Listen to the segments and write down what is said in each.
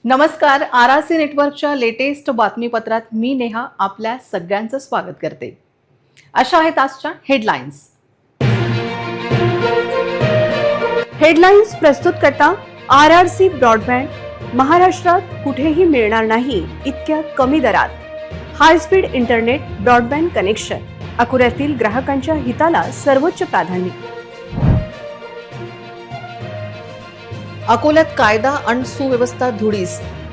नमस्कार. आरआरसी नेटवर्कच्या लेटेस्ट बातमीपत्रात मी नेहा आपल्या सगळ्यांचं स्वागत करते. अशा आहेत आजच्या हेडलाईन्स. हेडलाईन्स प्रस्तुत करता आरआरसी ब्रॉडबँड. महाराष्ट्रात कुठेही मिळणार नाही इतक्या कमी दरात high speed internet broadband connection. अकोल्यातील ग्राहकांच्या हिताला सर्वोच्च प्राधान्य. अकोल्यात कायदा आणि सुव्यवस्था धुळीस.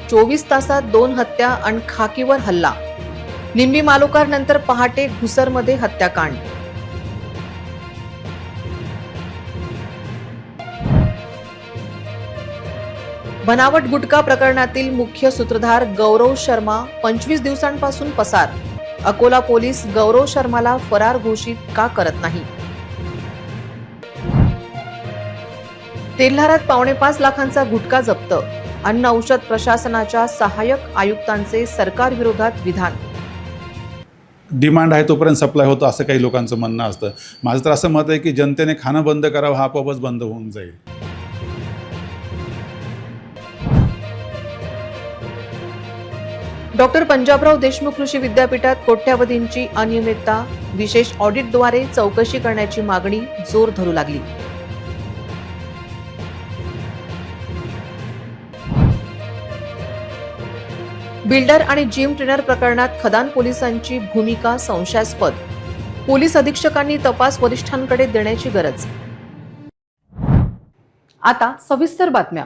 24 तासात 2 हत्या आणि खाकीवर हल्ला. निंबी मालोकार नंतर पहाटे घुसरमध्ये हत्याकांड. बनावट गुटखा प्रकरणातील मुख्य सूत्रधार गौरव शर्मा 25 दिवसांपासून पसार. अकोला पोलीस गौरव शर्माला फरार घोषित का करत नाही? तेल्हारात 5.25 लाखांचा गुटखा जप्त. अन्न औषध प्रशासनाच्या सहाय्यक आयुक्तांचे सरकार विरोधात विधान. डिमांड आहे तोपर्यंत सप्लाय होतो असं काही लोकांचं म्हणणं असतं. माझं तर असं मत आहे की जनतेने खाणं बंद करावं, हा आपोआपच बंद होऊन जाईल. डॉक्टर पंजाबराव देशमुख कृषी विद्यापीठात कोट्यावधींची अनियमितता. विशेष ऑडिटद्वारे चौकशी करण्याची मागणी जोर धरू लागली. बिल्डर आणि जिम ट्रेनर प्रकरणात खदान पोलिसांची भूमिका संशयास्पद. पोलीस अधीक्षकांनी तपास वरिष्ठांकडे देण्याची गरज. आता सविस्तर बातम्या.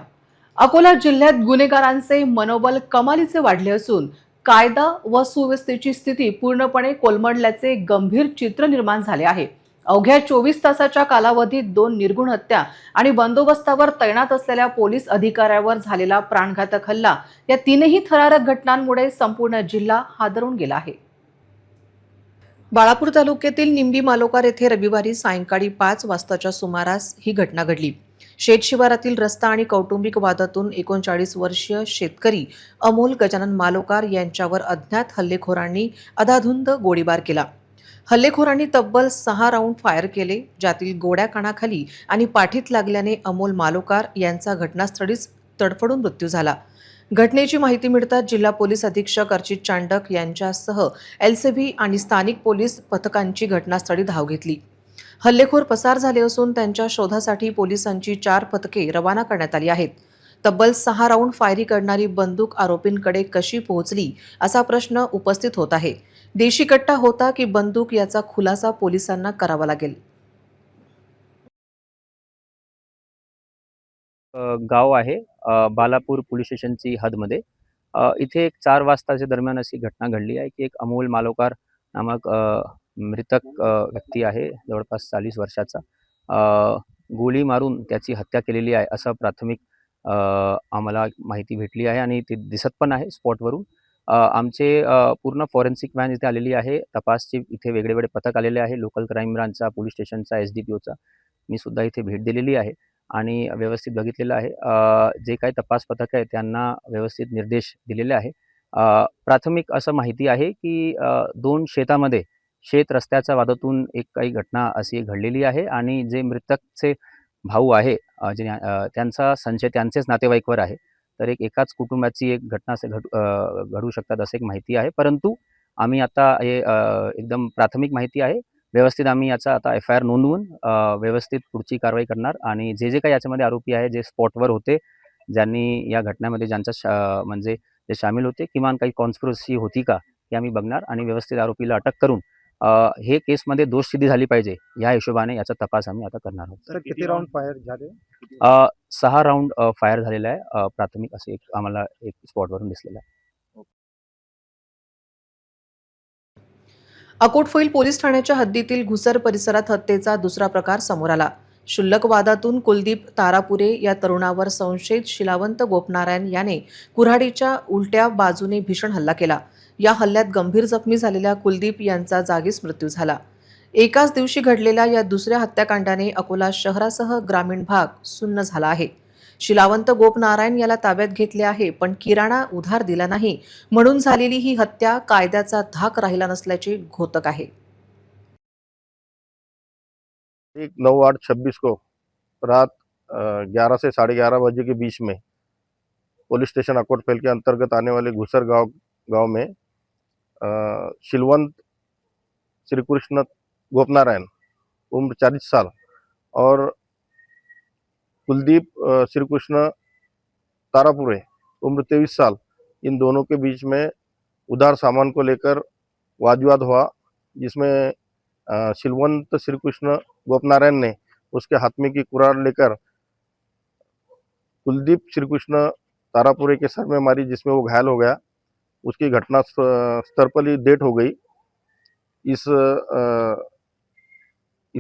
अकोला जिल्ह्यात गुन्हेगारांचे मनोबल कमालीचे वाढले असून कायदा व सुव्यवस्थेची स्थिती पूर्णपणे कोलमडल्याचे गंभीर चित्र निर्माण झाले आहे. अवघ्या 24 तासाच्या कालावधीत 2 निर्गुण हत्या आणि बंदोबस्तावर तैनात असलेल्या पोलीस अधिकाऱ्यावर झालेला प्राणघातक हल्ला या तीनही थरारक घटनांमुळे संपूर्ण जिल्हा हादरून गेला आहे. बाळापूर तालुक्यातील निंबी मालोकार येथे रविवारी सायंकाळी 5 वाजताच्या सुमारास ही घटना घडली. शेत शिवारातील रस्ता आणि कौटुंबिक वादातून 39 वर्षीय शेतकरी अमोल गजानन मालोकार यांच्यावर अज्ञात हल्लेखोरांनी अधाधुंद गोळीबार केला. हल्लेखोरांनी तब्बल 6 राऊंड फायर केले, ज्यातील गोड्या कानाखाली आणि पाठीत लागल्याने अमोल मालोकार यांचा घटनास्थळीच तडफडून मृत्यू झाला. घटनेची माहिती मिळताच जिल्हा पोलीस अधीक्षक अर्चित चांडक यांच्यासह एलसीबी आणि स्थानिक पोलीस पथकांची घटनास्थळी धाव घेतली. हल्लेखोर पसार झाले असून त्यांच्या शोधासाठी पोलिसांची 4 पथके रवाना करण्यात आली आहेत. तब्बल 6 राऊंड फायरी करणारी बंदूक आरोपींकडे कशी पोहोचली असा प्रश्न उपस्थित होत आहे. देशी कट्टा होता की बंदूक याचा खुलासा पोलिसांना करावा लागेल. गाव आहे बालापूर पोलीस स्टेशनची हदमध्ये. इथे एक 4 वाजताच्या दरम्यान अशी घटना घडली आहे की एक अमोल मालोकार नामक मृतक व्यक्ती आहे, जवळपास 40 वर्षाचा. गोळी मारून त्याची हत्या केलेली आहे असं प्राथमिक आम्हाला माहिती भेटली आहे आणि ते दिसत पण आहे स्पॉटवरून. आमचे पूर्ण फॉरेन्सिक व्हॅन इथे आलेली आहे. तपासचे इथे वेगळे पथक आलेले आहे. लोकल क्राईम ब्रांचचा, पोलीस स्टेशनचा, एसडीपीओचा. मी सुद्धा इथे भेट दिलेली आहे आणि व्यवस्थित बघितलेलं आहे. जे काही तपास पथक आहे त्यांना व्यवस्थित निर्देश दिलेले आहे. प्राथमिक असं माहिती आहे की 2 शेतामध्ये शेत रस्त्याच्या वादातून एक काही घटना अशी घडलेली आहे आणि जे मृतकचे भाऊ आहे त्यांचा संशय त्यांचेच नातेवाईकवर आहे. तर एकाच कुटुंबाची एक घटना घडू शकतात असं एक माहिती आहे. परंतु आम्ही आता हे एकदम प्राथमिक माहिती आहे. व्यवस्थित आम्ही याचा आता एफ-आय-आर नोंदवून व्यवस्थित पुढची कारवाई करणार आणि जे काही याच्यामध्ये आरोपी आहे, जे स्पॉटवर होते, ज्यांनी या घटनेमध्ये म्हणजे जे सामील होते, किमान काही कॉन्स्पिरसी होती का हे आम्ही बघणार आणि व्यवस्थित आरोपीला अटक करून हे केसमध्ये दोषसिद्धी झाली पाहिजे या हिशोबाने याचा तपास आम्ही आता करणार आहोत. सर किती राऊंड फायर झाले? 6 राऊंड फायर झालेला आहे. प्राथमिक असे आम्हाला एक स्पॉटवरून दिसलेलं आहे. अकोटफैल पोलीस ठाण्याच्या हद्दीतील घुसर परिसरात हत्येचा दुसरा प्रकार समोर आला. क्षुल्लक वादातून कुलदीप तारापुरे या तरुणावर संशयित शिलावंत गोपनारायण याने कुऱ्हाडीच्या उलट्या बाजूने भीषण हल्ला केला. या हल्ल्यात गंभीर जखमी झालेल्या कुलदीप यांचा जागीच मृत्यू झाला. एकाच दिवशी घडलेल्या या दुसऱ्या हत्याकांडाने अकोला शहरासह ग्रामीण भाग सुन्न झाला आहे. शिलावंत गोपनारायण याला ताब्यात घेतले आहे, पण किराणा उधार दिला नाही म्हणून झालेली ही हत्या कायद्याचा धाक राहिला नसल्याचे घोतक आहे. 9/8/26 को रात 11 से 11:30 बजे के बीच में पुलिस स्टेशन अकोटफैल के अंतर्गत आने वाले घुसर गांव में शिलवंत श्री कृष्ण गोपनारायण उम्र 40 साल और कुलदीप श्री कृष्ण तारापुरे उम्र 23 साल, इन दोनों के बीच में उधार सामान को लेकर वाद विवाद हुआ, जिसमें शिलवंत श्री कृष्ण गोपनारायण ने उसके हाथ में की कुरार लेकर कुलदीप श्री कृष्ण तारापुरे के सर में मारी, जिसमें वो घायल हो गया। उसकी घटना स्थल पर ही डेथ हो गई। इस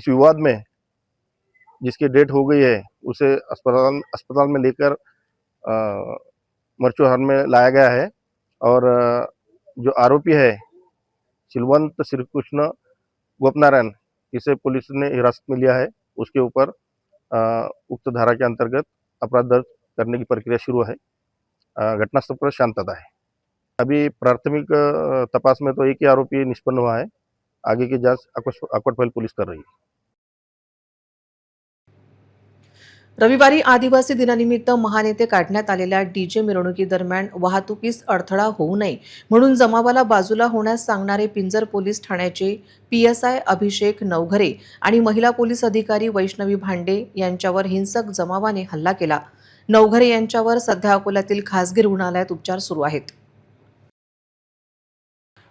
विवाद में जिसकी डेथ हो गई है उसे अस्पताल में लेकर मर्चुआरी में लाया गया है और जो आरोपी है शिलवंत श्री कृष्ण गोपनारायण, इसे पुलिस ने हिरासत में लिया है। उसके ऊपर उक्त धारा के अंतर्गत अपराध दर्ज करने की प्रक्रिया शुरू है। घटनास्थल पर शांतता है। अभी प्राथमिक तपास में तो एक ही आरोपी निष्पन्न हुआ है। आगे की जांच अकोटफैल पुलिस कर रही है। रविवारी आदिवासी दिनानिमित्त महानेते काढण्यात आलेल्या डीजे मिरवणुकीदरम्यान वाहतुकीस अडथळा होऊ नये म्हणून जमावाला बाजूला होण्यास सांगणारे पिंजर पोलीस ठाण्याचे PSI अभिषेक नवघरे आणि महिला पोलीस अधिकारी वैष्णवी भांडे यांच्यावर हिंसक जमावाने हल्ला केला। नवघरे यांच्यावर सध्या अकोल्यातील खासगी रुग्णालयात उपचार सुरू आहेत।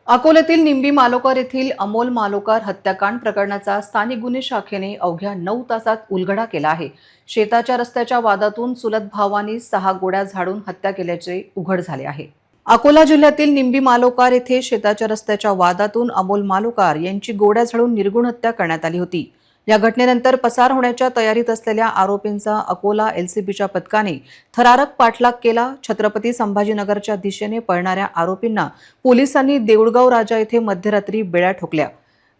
अकोल्यातील निंबी मालोकर येथील अमोल मालोकर हत्याकांड प्रकरणाचा स्थानिक गुन्हे शाखेने अवघ्या 9 तासात उलगडा केला आहे। शेताच्या रस्त्याच्या वादातून चुलत भावांनी 6 गोळ्या झाडून हत्या केल्याचे उघड झाले आहे। अकोला जिल्ह्यातील निंबी मालोकार येथे शेताच्या रस्त्याच्या वादातून अमोल मालोकार यांची गोळ्या झाडून निर्गुण हत्या करण्यात आली होती। या घटनेनंतर पसार होण्याच्या तयारीत असलेल्या आरोपींचा अकोला LCBच्या पथकाने थरारक पाठलाग केला। छत्रपती संभाजीनगरच्या दिशेने पळणाऱ्या आरोपींना पोलिसांनी देऊळगाव राजा येथे मध्यरात्री बेड्या ठोकल्या।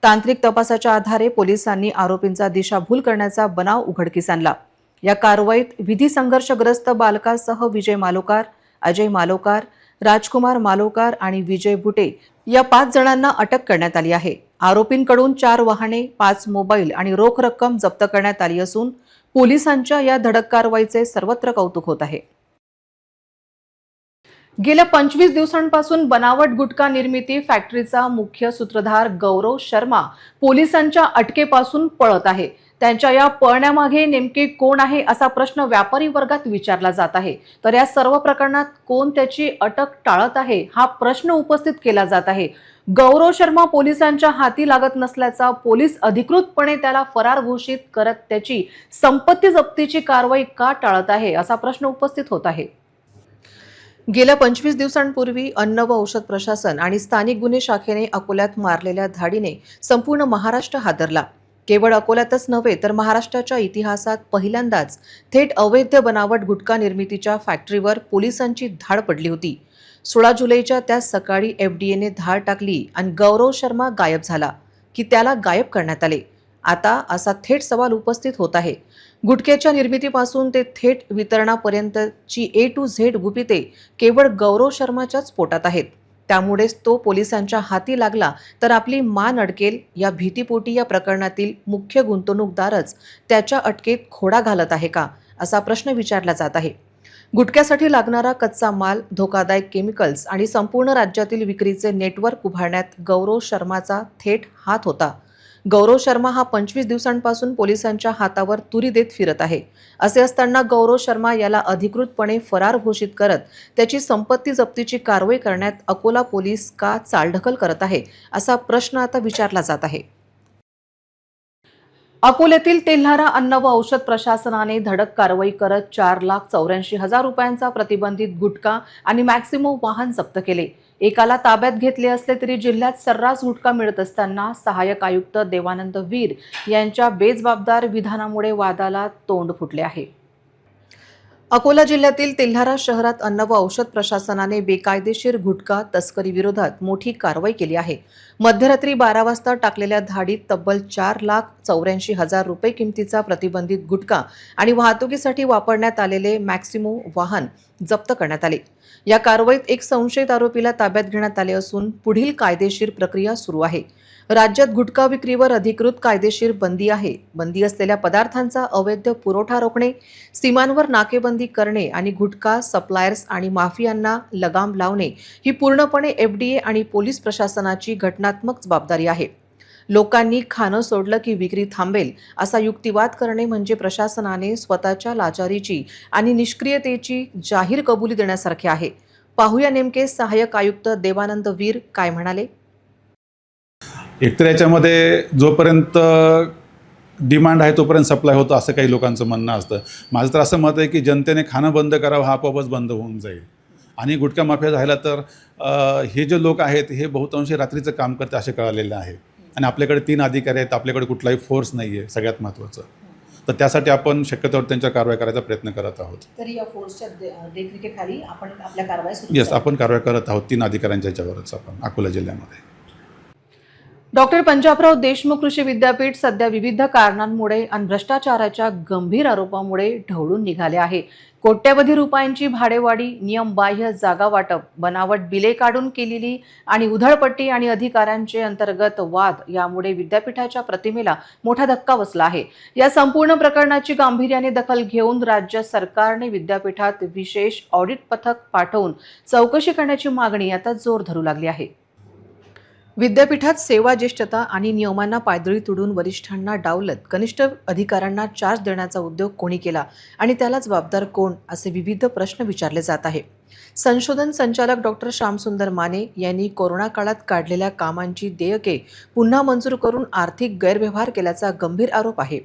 तांत्रिक तपासाच्या आधारे पोलिसांनी आरोपींचा दिशाभूल करण्याचा बनाव उघडकीस आणला। या कारवाईत विधी संघर्षग्रस्त बालकासह विजय मालोकार, अजय मालोकार, राजकुमार मालोकार आणि विजय बुटे या 5 जणांना अटक करण्यात आली आहे। आरोपींकडून 4 वाहने, 5 मोबाईल आणि रोख रक्कम जप्त करण्यात आली असून पोलिसांच्या या धडक कारवाईचे सर्वत्र कौतुक होत आहे। गेल्या 25 दिवसांपासून बनावट गुटखा निर्मिती फॅक्टरीचा मुख्य सूत्रधार गौरव शर्मा पोलिसांच्या अटकेपासून पळत आहे। त्यांच्या या पळण्यामागे नेमके कोण आहे असा प्रश्न व्यापारी वर्गात विचारला जात आहे। तर या सर्व प्रकरणात कोण त्याची अटक टाळत आहे हा प्रश्न उपस्थित केला जात आहे। गौरव शर्मा पोलिसांच्या हाती लागत नसल्याचा पोलीस अधिकृतपणे त्याला फरार घोषित करत त्याची संपत्ती जप्तीची कारवाई का टाळत आहे असा प्रश्न उपस्थित होत आहे। गेल्या 25 दिवसांपूर्वी अन्न व औषध प्रशासन आणि स्थानिक गुन्हे शाखेने अकोल्यात मारलेल्या धाडीने संपूर्ण महाराष्ट्र हादरला। केवळ अकोल्यातच नव्हे तर महाराष्ट्राच्या इतिहासात पहिल्यांदाच थेट अवैध बनावट गुटखा निर्मितीच्या फॅक्टरीवर पोलिसांची धाड पडली होती। 16 जुलैच्या त्या सकाळी FDAने धाड टाकली आणि गौरव शर्मा गायब झाला की त्याला गायब करण्यात आले। आता असा थेट सवाल उपस्थित होत आहे। गुटख्याच्या निर्मितीपासून ते थेट वितरणापर्यंतची A to Z गुपिते केवळ गौरव शर्माच्याच पोटात आहेत। त्यामुळेच तो पोलिसांच्या हाती लागला तर आपली मान अडकेल या भीतीपोटी या प्रकरणातील मुख्य गुंतवणूकदारच त्याच्या अटकेत खोडा घालत आहे का असा प्रश्न विचारला जात आहे। गुटख्यासाठी लागणारा कच्चा माल, धोकादायक केमिकल्स आणि संपूर्ण राज्यातील विक्रीचे नेटवर्क उभारण्यात गौरव शर्माचा थेट हात होता। गौरव शर्मा हा 25 दिवसांपासून पोलिसांच्या हातावर तुरी देत फिरत आहे। असे असताना गौरव शर्मा याला अधिकृतपणे फरार घोषित करत त्याची संपत्ती जप्तीची कारवाई करण्यात अकोला पोलीस का चालढकल करत आहे असा प्रश्न आता विचारला जात आहे। अकोल्यातील तेल्हारा अन्न व औषध प्रशासनाने धडक कारवाई करत 4,84,000 रुपयांचा प्रतिबंधित गुटखा आणि मॅक्सिमो वाहन जप्त केले। एकाला ताब्यात घेतले असले तरी जिल्ह्यात सर्रास गुटखा मिळत असताना सहाय्यक आयुक्त देवानंद वीर यांच्या बेजबाबदार विधानामुळे वादाला तोंड फुटले आहे। अकोला जिल्ह्यातील तेल्हारा शहरात अन्न व औषध प्रशासनाने बेकायदेशीर गुटखा तस्करी विरोधात मोठी कारवाई केली आहे। मध्यरात्री 12 वाजता टाकलेल्या धाडीत तब्बल 4,84,000 रुपये किमतीचा प्रतिबंधित गुटखा आणि वाहतुकीसाठी वापरण्यात आलेले मॅक्सिमो वाहन जप्त करण्यात आले. या कारवाईत एक संशयित आरोपीला ताब्यात घेण्यात आले असून पुढील कायदेशीर प्रक्रिया सुरू आहे. राज्यात गुटखा विक्रीवर अधिकृत कायदेशीर बंदी आहे. बंदी असलेल्या पदार्थांचा अवैध पुरवठा रोखणे, सीमांवर नाकेबंदी करणे आणि गुटखा सप्लायर्स आणि माफियांना लगाम लावणे ही पूर्णपणे FDA आणि पोलीस प्रशासनाची घटनात्मक जबाबदारी आहे. लोकांनी खाणं सोडलं की विक्री थांबेल असा युक्तिवाद करणे म्हणजे प्रशासनाने स्वतःच्या लाचारीची आणि निष्क्रियतेची जाहीर कबुली देण्यासारखे आहे. पाहूया नेमके सहाय्यक आयुक्त देवानंद वीर काय म्हणाले. एकतर याच्यामध्ये जोपर्यंत डिमांड आहे तोपर्यंत सप्लाय होतं असं काही लोकांचं म्हणणं असतं. माझं तर असं मत आहे की जनतेने खाणं बंद करावं, हा आपोआपच बंद होऊन जाईल. आणि गुटखा माफिया झाला तर हे जे लोक आहेत हे बहुतांशी रात्रीचं काम करते असे कळालेलं आहे. आणि आपल्याकडे 3 अधिकारी आहेत, आपल्याकडे कुठलाही फोर्स नाही आहे सगळ्यात महत्त्वाचं. तर त्यासाठी आपण शक्यतोवर त्यांच्यावर कारवाई करायचा प्रयत्न करत आहोत. तरी या फोर्सच्या देखरेखीखाली आपण आपल्या कारवाई सुरू येस, आपण कारवाई करत आहोत 3 अधिकाऱ्यांच्या याच्यावरच आपण अकोला जिल्ह्यामध्ये. डॉक्टर पंजाबराव देशमुख कृषी विद्यापीठ सध्या विविध कारणांमुळे आणि भ्रष्टाचाराच्या गंभीर आरोपामुळे ढवळून निघाले आहे. कोट्यवधी रुपयांची भाडेवाढी, नियमबाह्य जागा वाटप, बनावट बिले काढून केलेली आणि उधळपट्टी आणि अधिकाऱ्यांचे अंतर्गत वाद यामुळे विद्यापीठाच्या प्रतिमेला मोठा धक्का बसला आहे. या संपूर्ण प्रकरणाची गांभीर्याने दखल घेऊन राज्य सरकारने विद्यापीठात विशेष ऑडिट पथक पाठवून चौकशी करण्याची मागणी आता जोर धरू लागली आहे. विद्यापीठात सेवा ज्येष्ठता आणि नियमांना पायदळी तुडून वरिष्ठांना डावलत कनिष्ठ अधिकाऱ्यांना चार्ज देण्याचा उद्योग कोणी केला आणि त्याला जबाबदार कोण असे विविध प्रश्न विचारले जात आहे. संशोधन संचालक डॉक्टर श्यामसुंदर माने यांनी कोरोना काळात काढलेल्या कामांची देयके पुन्हा मंजूर करून आर्थिक गैरव्यवहार केल्याचा गंभीर आरोप आहे.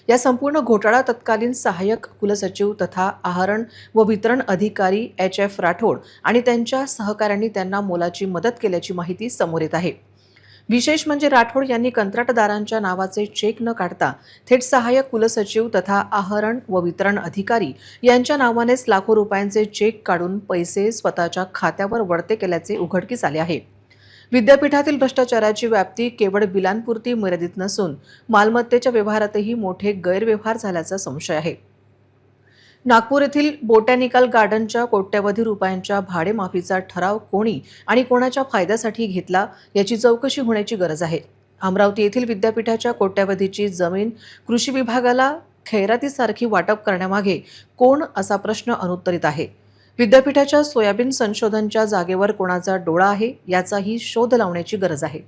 या संपूर्ण घोटाळा तत्कालीन सहाय्यक कुलसचिव तथा आहरण व वितरण अधिकारी HF राठोड आणि त्यांच्या सहकाऱ्यांनी त्यांना मोलाची मदत केल्याची माहिती समोर येत आहे. विशेष म्हणजे राठोड यांनी कंत्राटदारांच्या नावाचे चेक न काढता थेट सहाय्यक कुलसचिव तथा आहरण व वितरण अधिकारी यांच्या नावानेच लाखो रुपयांचे चेक काढून पैसे स्वतःच्या खात्यावर वळते केल्याचे उघडकीस आले आहे. विद्यापीठातील भ्रष्टाचाराची व्याप्ती केवळ बिलांपुरती मर्यादित नसून मालमत्तेच्या व्यवहारातही मोठे गैरव्यवहार झाल्याचा संशय आहे. नागपूर येथील बोटॅनिकल गार्डनच्या कोट्यवधी रुपयांच्या भाडेमाफीचा ठराव कोणी आणि कोणाच्या फायद्यासाठी घेतला याची चौकशी होण्याची गरज आहे. अमरावती येथील विद्यापीठाच्या कोट्यवधीची जमीन कृषी विभागाला खैरातीसारखी वाटप करण्यामागे कोण असा प्रश्न अनुत्तरित आहे. विद्यापीठाच्या सोयाबीन संशोधनच्या जागेवर कोणाचा डोळा आहे याचाही शोध लावण्याची गरज आहे.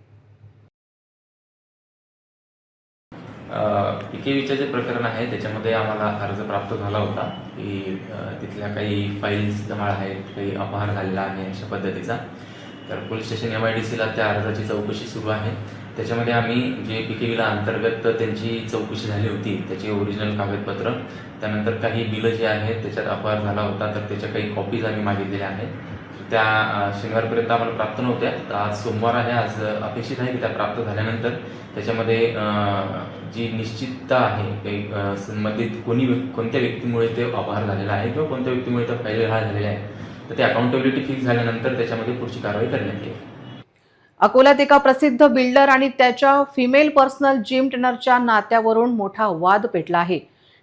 PKVचं जे प्रकरण आहे त्याच्यामध्ये आम्हाला अर्ज प्राप्त झाला होता की तिथल्या काही फाईल्स जमा आहेत, काही अपहार झालेला आहे अशा पद्धतीचा. तर पोलीस स्टेशन MIDCला त्या अर्जाची चौकशी सुरू आहे. त्याच्यामध्ये आम्ही जे PKVला अंतर्गत त्यांची चौकशी झाली होती त्याची ओरिजिनल कागदपत्र, त्यानंतर काही बिलं जे आहेत त्याच्यात अपहार झाला होता तर त्याच्या काही कॉपीज आम्ही मागितलेल्या आहेत. त्या शनिवारपर्यंत आम्हाला प्राप्त नव्हत्या. तर आज सोमवार आहे, आज अपेक्षित आहे की त्या प्राप्त झाल्यानंतर त्याच्यामध्ये जी निश्चितता आहे काही संबंधित कोणत्या व्यक्तीमुळे ते अपहार झालेला आहे किंवा कोणत्या व्यक्तीमुळे त्या फाईल गहाळ झालेल्या आहेत तर ते अकाउंटेबिलिटी फिक्स झाल्यानंतर त्याच्यामध्ये पुढची कारवाई करण्यात येईल. अकोल्यात एका प्रसिद्ध बिल्डर आणि त्याच्या फिमेल पर्सनल जिम ट्रेनरच्या नात्यावरून मोठा वाद पेटला आहे.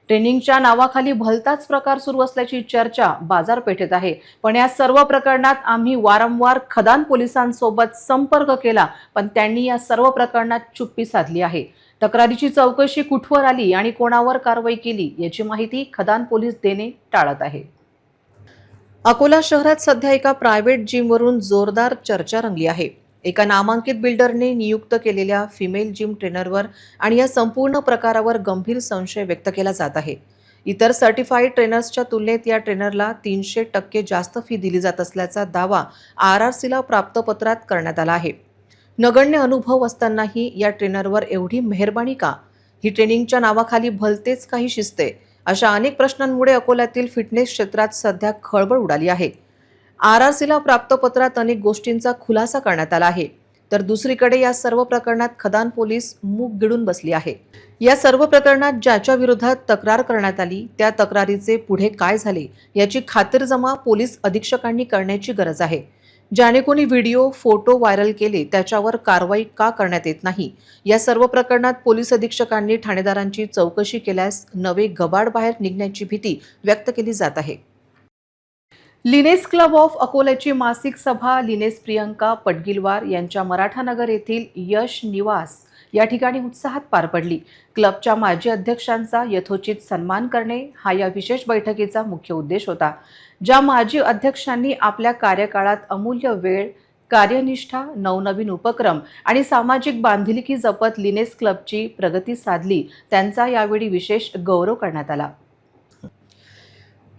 ट्रेनिंगच्या नावाखाली भलताच प्रकार सुरू असल्याची चर्चा बाजारपेठेत आहे. पण या सर्व प्रकरणात आम्ही वारंवार खदान पोलिसांसोबत संपर्क केला पण त्यांनी या सर्व प्रकरणात चुप्पी साधली आहे. तक्रारीची चौकशी कुठवर आली आणि कोणावर कारवाई केली याची माहिती खदान पोलीस देणे टाळत आहे. अकोला शहरात सध्या एका प्रायव्हेट जिमवरून जोरदार चर्चा रंगली आहे. एका नामांकित बिल्डरने नियुक्त केलेल्या फिमेल जिम ट्रेनरवर आणि या संपूर्ण प्रकारावर गंभीर संशय व्यक्त केला जात आहे. इतर सर्टिफाईड ट्रेनर्सच्या तुलनेत या ट्रेनरला 300% जास्त फी दिली जात असल्याचा दावा RRCला प्राप्त पत्रात करण्यात आला आहे. नगण्य अनुभव असतानाही या ट्रेनरवर एवढी मेहरबानी का? ही ट्रेनिंगच्या नावाखाली भलतेच काही शिजते अशा अनेक प्रश्नांमुळे अकोल्यातील फिटनेस क्षेत्रात सध्या खळबळ उडाली आहे. RRCला प्राप्त पत्रात अनेक गोष्टींचा खुलासा करण्यात आला आहे. तर दुसरीकडे या सर्व प्रकरणात खदान पोलीस मूग गिळून बसली आहे. या सर्व प्रकरणात ज्याच्या विरोधात तक्रार करण्यात आली त्या तक्रारीचे पुढे काय झाले याची खातिरजमा पोलीस अधीक्षकांनी करण्याची गरज आहे. ज्याने कोणी व्हिडिओ फोटो व्हायरल केले त्याच्यावर कारवाई का करण्यात येत नाही? या सर्व प्रकरणात पोलीस अधीक्षकांनी ठाणेदारांची चौकशी केल्यास नवे गबाड बाहेर निघण्याची भीती व्यक्त केली जात आहे. लिनेस क्लब ऑफ अकोल्याची मासिक सभा लिनेस प्रियंका पटगिलवार यांच्या मराठानगर येथील यश निवास या ठिकाणी उत्साहात पार पडली. क्लबच्या माजी अध्यक्षांचा यथोचित सन्मान करणे हा या विशेष बैठकीचा मुख्य उद्देश होता. ज्या माजी अध्यक्षांनी आपल्या कार्यकाळात अमूल्य वेळ, कार्यनिष्ठा, नवनवीन उपक्रम आणि सामाजिक बांधिलकी जपत लिनेस क्लबची प्रगती साधली, त्यांचा यावेळी विशेष गौरव करण्यात आला.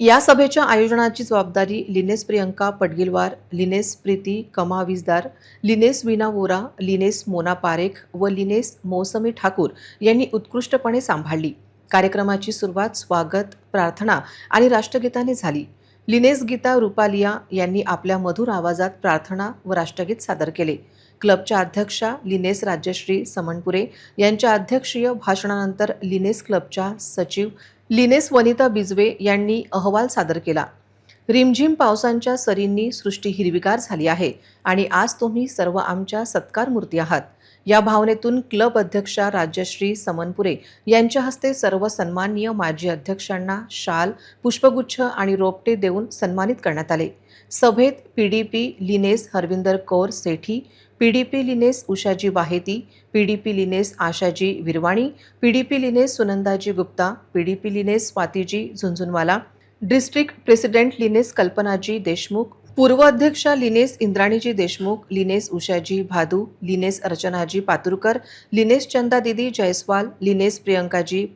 या सभेच्या आयोजनाची जबाबदारी lioness Priyanka Patgilwar, lioness Preeti Kamavijdar, lioness Veena Vora, lioness Mona Parekh व लिनेस मौसमी ठाकूर यांनी उत्कृष्टपणे सांभाळली. कार्यक्रमाची सुरुवात स्वागत, प्रार्थना आणि राष्ट्रगीताने झाली. लिनेस गीता रुपालिया यांनी आपल्या मधुर आवाजात प्रार्थना व राष्ट्रगीत सादर केले. क्लबच्या अध्यक्षा लिनेस राजश्री समनपुरे यांच्या अध्यक्षीय भाषणानंतर लिनेस क्लबच्या सचिव लिनेस वनिता बिजवे यांनी अहवाल सादर केला. रिमझिम पावसांच्या सरींनी सृष्टी हिरवीगार झाली आहे आणि आज तुम्ही सर्व आमच्या सत्कार मूर्ती आहात. या भावनेतून क्लब अध्यक्षा राजश्री समनपुरे यांच्या हस्ते सर्व सन्माननीय माजी अध्यक्षांना शाल, पुष्पगुच्छ आणि रोपटे देऊन सन्मानित करण्यात आले. सभेत PDP lioness Harvinder Kaur Sethi, PDP lioness Ushaji Baheti, PDP lioness Ashaji Virwani, PDP lioness Sunandaji Gupta, PDP lioness Swatiji Jhunjhunwala, district president lioness Kalpanaji Deshmukh, पूर्व अध्यक्षा lioness Indraniji Deshmukh, lioness Ushaji Bhadu, lioness Archanaji Paturkar, lioness Chanda didi Jaiswal, lioness Priyankaji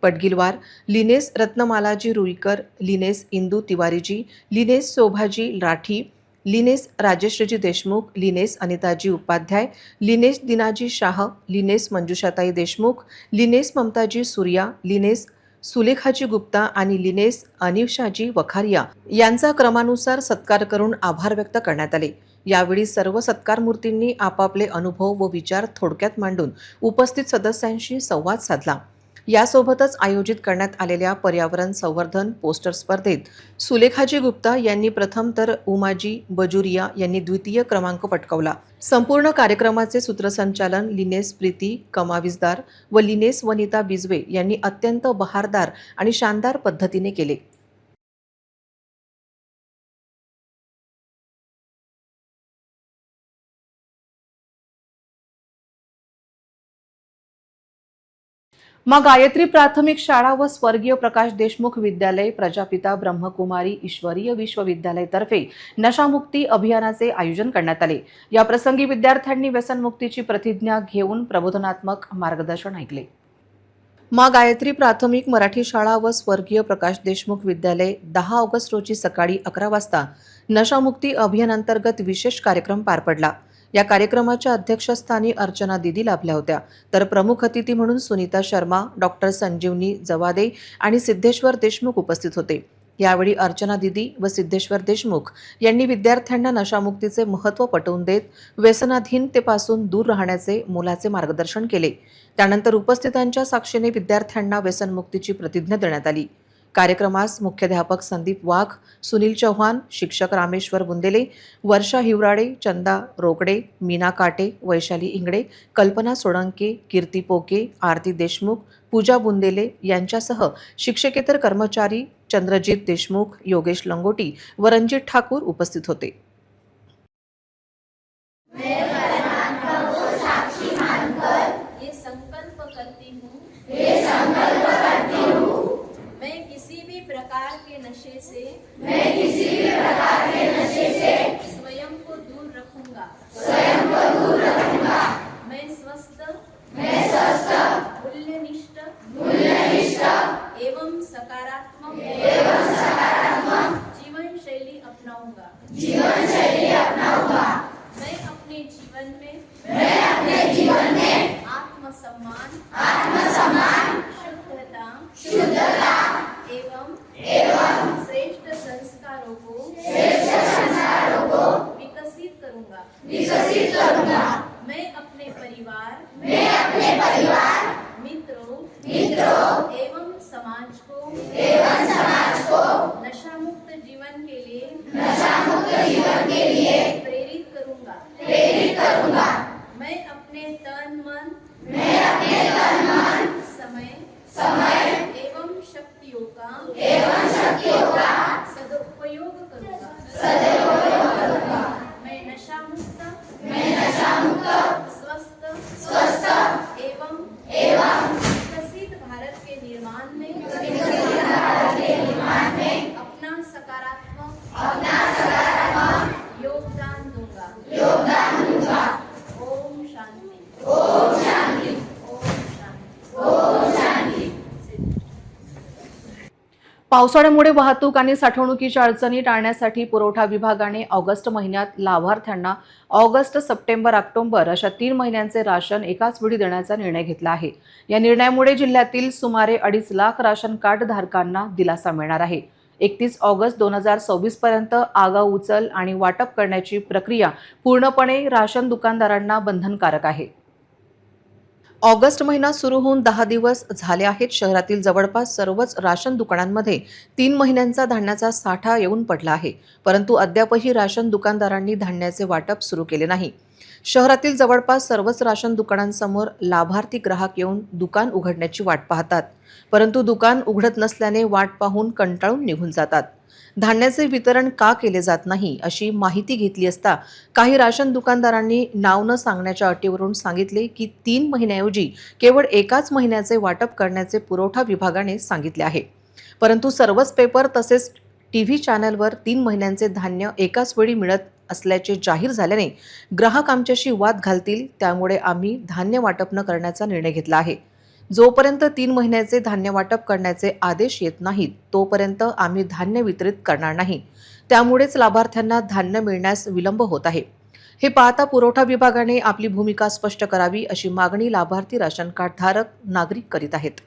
Patgilwar, lioness Ratnamalaji Ruikar, lioness Indu Tiwariji, lioness Shobhaji Rathi, lioness Rajeshreeji Deshmukh, lioness Anitaji Upadhyay, lioness Dinaji Shah, lioness Manjushatai Deshmukh, Lioness Mamata ji Surya, Lioness सुलेखाजी Gupta आणि लिनेस अनिशाजी वखारिया यांचा क्रमानुसार सत्कार करून आभार व्यक्त करण्यात आले. यावेळी सर्व सत्कार मूर्तींनी आपापले अनुभव व विचार थोडक्यात मांडून उपस्थित सदस्यांशी संवाद साधला. यासोबतच आयोजित करण्यात आलेल्या पर्यावरण संवर्धन पोस्टर स्पर्धेत सुलेखाजी गुप्ता यांनी प्रथम तर उमाजी बजुरिया यांनी द्वितीय क्रमांक पटकावला. संपूर्ण कार्यक्रमाचे सूत्रसंचालन लिनेस प्रीती कमाविजदार व लिनेस वनिता बिजवे यांनी अत्यंत बहारदार आणि शानदार पद्धतीने केले. माँ गायत्री प्राथमिक शाळा व स्वर्गीय प्रकाश देशमुख विद्यालय, प्रजापिता ब्रह्मकुमारी ईश्वरीय विश्वविद्यालय तर्फे नशामुक्ती अभियानाचे आयोजन करण्यात आले. या प्रसंगी विद्यार्थ्यांनी व्यसनमुक्तीची प्रतिज्ञा घेऊन प्रबोधनात्मक मार्गदर्शन ऐकले. माँ गायत्री प्राथमिक मराठी शाळा व स्वर्गीय प्रकाश देशमुख विद्यालय 10 ऑगस्ट रोजी सकाळी 11 वाजता नशामुक्ती अभियानांतर्गत विशेष कार्यक्रम पार पडला. या कार्यक्रमाच्या अध्यक्षस्थानी अर्चना दीदी लाभल्या होत्या, तर प्रमुख अतिथी म्हणून सुनीता शर्मा, डॉक्टर संजीवनी जवादे आणि सिद्धेश्वर देशमुख उपस्थित होते. यावेळी अर्चना दीदी व सिद्धेश्वर देशमुख यांनी विद्यार्थ्यांना नशामुक्तीचे महत्त्व पटवून देत व्यसनाधीनतेपासून दूर राहण्याचे मोलाचे मार्गदर्शन केले. त्यानंतर उपस्थितांच्या साक्षीने विद्यार्थ्यांना व्यसनमुक्तीची प्रतिज्ञा देण्यात आली. कार्यक्रमास मुख्याध्यापक संदीप वाघ, सुनील चौहान, शिक्षक रामेश्वर बुंदेले, वर्षा हिवराडे, चंदा रोकडे, मीना काटे, वैशाली इंगडे, कल्पना सोळंके, कीर्ती पोके, आरती देशमुख, पूजा बुंदेले यांच्यासह शिक्षकेतर कर्मचारी चंद्रजीत देशमुख, योगेश लंगोटी व रणजित ठाकूर उपस्थित होते. ये संकल्प करती हूँ मैं किसी भी प्रकार के नशे से स्वयं को दूर रखूंगा मैं स्वस्थ मूल्यनिष्ठ एवं सकारात्मक जीवन शैली अपनाऊंगा मैं अपने जीवन में आत्मसम्मान शुद्धता एवं श्रेष्ठ संस्कारों को विकसित करूंगा मैं अपने परिवार मित्रों एवं समाज को नशा मुक्त जीवन के लिए प्रेरित करूंगा मैं अपने तन मन समय एवं पावसाळ्यामुळे वाहतूक आणि साठवणुकीच्या अडचणी टाळण्यासाठी पुरवठा विभागाने ऑगस्ट महिन्यात लाभार्थ्यांना ऑगस्ट, सप्टेंबर, ऑक्टोबर अशा 3 महिन्यांचे राशन एकाच वेळी देण्याचा निर्णय घेतला आहे. या निर्णयामुळे जिल्ह्यातील सुमारे 2.5 लाख राशन कार्ड धारकांना दिलासा मिळणार आहे. 31 ऑगस्ट 2024 पर्यंत आगाऊ उचल आणि वाटप करण्याची प्रक्रिया पूर्णपणे राशन दुकानदारांना बंधनकारक आहे. ऑगस्ट महिना सुरू होऊन 10 दिवस झाले आहेत. शहरातील जवळपास सर्वच राशन दुकानांमध्ये 3 महिन्यांचा धान्याचा साठा येऊन पडला आहे. परंतु अद्यापही राशन दुकानदारांनी धान्याचे वाटप सुरू केले नाही. शहरातील जवळपास सर्वच राशन दुकानांसमोर लाभार्थी ग्राहक येऊन दुकान उघडण्याची वाट पाहतात. परंतु दुकान उघडत नसल्याने वाट पाहून कंटाळून निघून जातात. धान्याचे वितरण का केले जात नाही अशी माहिती घेतली असता काही राशन दुकानदारांनी नाव न सांगण्याच्या अटीवरून सांगितले की 3 महिन्याऐवजी केवळ एकाच महिन्याचे वाटप करण्याचे पुरवठा विभागाने सांगितले आहे. परंतु सर्वच पेपर तसेच टीव्ही चॅनलवर 3 महिन्यांचे धान्य एकाच वेळी मिळत असल्याचे जाहीर झाल्याने ग्राहक आमच्याशी वाद घालतील, त्यामुळे आम्ही धान्य वाटप न करण्याचा निर्णय घेतला आहे. जोपर्यंत 3 महिन्याचे धान्य वाटप करण्याचे आदेश येत नाहीत तोपर्यंत आम्ही धान्य वितरित करणार नाही. त्यामुळेच लाभार्थ्यांना धान्य मिळण्यास विलंब होत आहे. हे पाहता पुरवठा विभागाने आपली भूमिका स्पष्ट करावी अशी मागणी लाभार्थी राशन कार्ड धारक नागरिक करीत आहेत.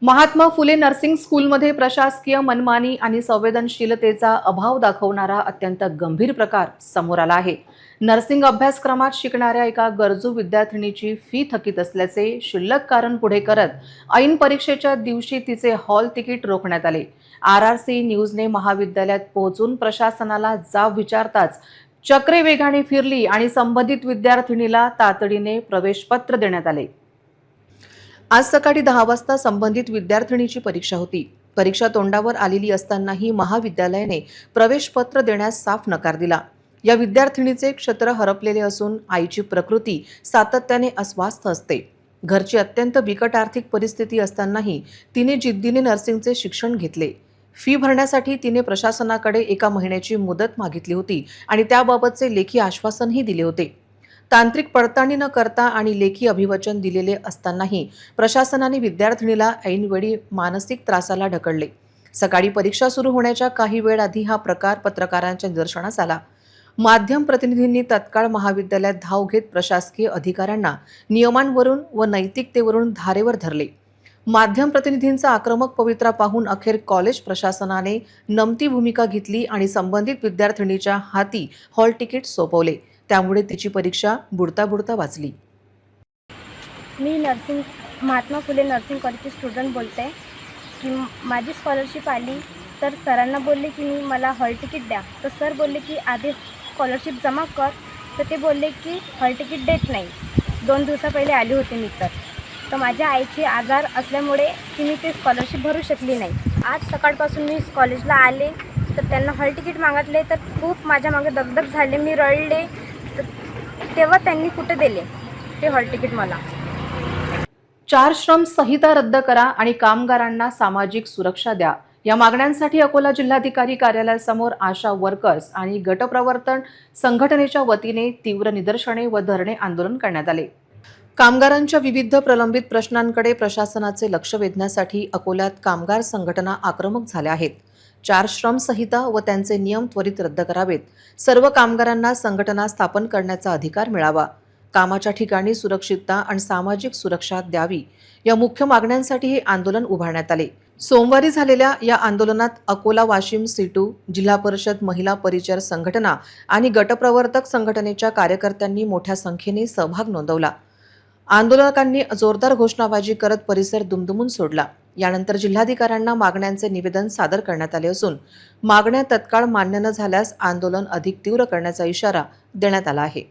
महात्मा फुले नर्सिंग स्कूलमध्ये प्रशासकीय मनमानी आणि संवेदनशीलतेचा अभाव दाखवणारा अत्यंत गंभीर प्रकार समोर आला आहे. नर्सिंग अभ्यासक्रमात शिकणाऱ्या एका गरजू विद्यार्थिनीची फी थकीत असल्याचे क्षुल्लक कारण पुढे करत ऐन परीक्षेच्या दिवशी तिचे हॉल तिकीट रोखण्यात आले. RRC न्यूजने महाविद्यालयात पोहोचून प्रशासनाला जाब विचारताच चक्रे वेगाने फिरली आणि संबंधित विद्यार्थिनीला तातडीने प्रवेशपत्र देण्यात आले. आज सकाळी 10 वाजता संबंधित विद्यार्थिनीची परीक्षा होती. परीक्षा तोंडावर आलेली असतानाही महाविद्यालयाने प्रवेशपत्र देण्यास साफ नकार दिला. या विद्यार्थिनीचे क्षेत्र हरपलेले असून आईची प्रकृती सातत्याने अस्वस्थ असते. घरची अत्यंत बिकट आर्थिक परिस्थिती असतानाही तिने जिद्दीने नर्सिंगचे शिक्षण घेतले. फी भरण्यासाठी तिने प्रशासनाकडे 1 महिन्याची मुदत मागितली होती आणि त्याबाबतचे लेखी आश्वासनही दिले होते. तांत्रिक पडताळणी न करता आणि लेखी अभिवचन दिलेले असतानाही प्रशासनाने विद्यार्थिनीला ऐनवेळी मानसिक त्रासाला ढकलले. सकाळी परीक्षा सुरू होण्याच्या काही वेळ आधी हा प्रकार पत्रकारांच्या निदर्शनास आला. माध्यम प्रतिनिधींनी तत्काळ महाविद्यालयात धाव घेत प्रशासकीय अधिकाऱ्यांना नियमांवरून व नैतिकतेवरून धारेवर धरले. माध्यम प्रतिनिधींचा आक्रमक पवित्रा पाहून अखेर कॉलेज प्रशासनाने नमती भूमिका घेतली आणि संबंधित विद्यार्थिनीच्या हाती हॉल तिकीट सोपवले. त्यामुळे तिची परीक्षा बुडता बुडता वाचली. मी महात्मा फुले नर्सिंग कॉलेजची स्टुडंट बोलते की माझी स्कॉलरशिप आली तर सरांना बोलले की मला हॉल तिकीट द्या. तर सर बोलले की आधी स्कॉलरशिप जमा कर. तर ते बोलले की हॉल तिकीट देत नाही. 2 दिवसा पहिले आली होती मी. तर माझ्या आईची आजार असल्यामुळे मी ते स्कॉलरशिप भरू शकली नाही. आज सकाळपासून मी कॉलेजला आले तर त्यांना हॉल तिकीट मागितले तर खूप माझ्या मागे दगदग झाले. मी रडले. तेव्हा त्यांनी कुठे दिले ते हॉल तिकीट मला. 4 श्रम संहिता रद्द करा आणि कामगारांना सामाजिक सुरक्षा द्या या मागण्यांसाठी अकोला जिल्हाधिकारी कार्यालयासमोर आशा वर्कर्स आणि गटप्रवर्तन संघटनेच्या वतीने तीव्र निदर्शने व धरणे आंदोलन करण्यात आले. कामगारांच्या विविध प्रलंबित प्रश्नांकडे प्रशासनाचे लक्ष वेधण्यासाठी अकोल्यात कामगार संघटना आक्रमक झाल्या आहेत. 4 श्रम संहिता व त्यांचे नियम त्वरित रद्द करावेत. सर्व कामगारांना संघटना स्थापन करण्याचा अधिकार मिळावा. कामाच्या ठिकाणी सुरक्षितता आणि सामाजिक सुरक्षा द्यावी या मुख्य मागण्यांसाठी हे आंदोलन उभारण्यात आले. सोमवारी झालेल्या या आंदोलनात अकोला वाशिम C2 जिल्हा परिषद महिला परिचर संघटना आणि गटप्रवर्तक संघटनेच्या कार्यकर्त्यांनी मोठ्या संख्येने सहभाग नोंदवला. आंदोलकांनी जोरदार घोषणाबाजी करत परिसर दुमदुमून सोडला. यानंतर जिल्हाधिकाऱ्यांना मागण्यांचे निवेदन सादर करण्यात आले असून मागण्या तत्काळ मान्य न झाल्यास आंदोलन अधिक तीव्र करण्याचा इशारा देण्यात आला आहे.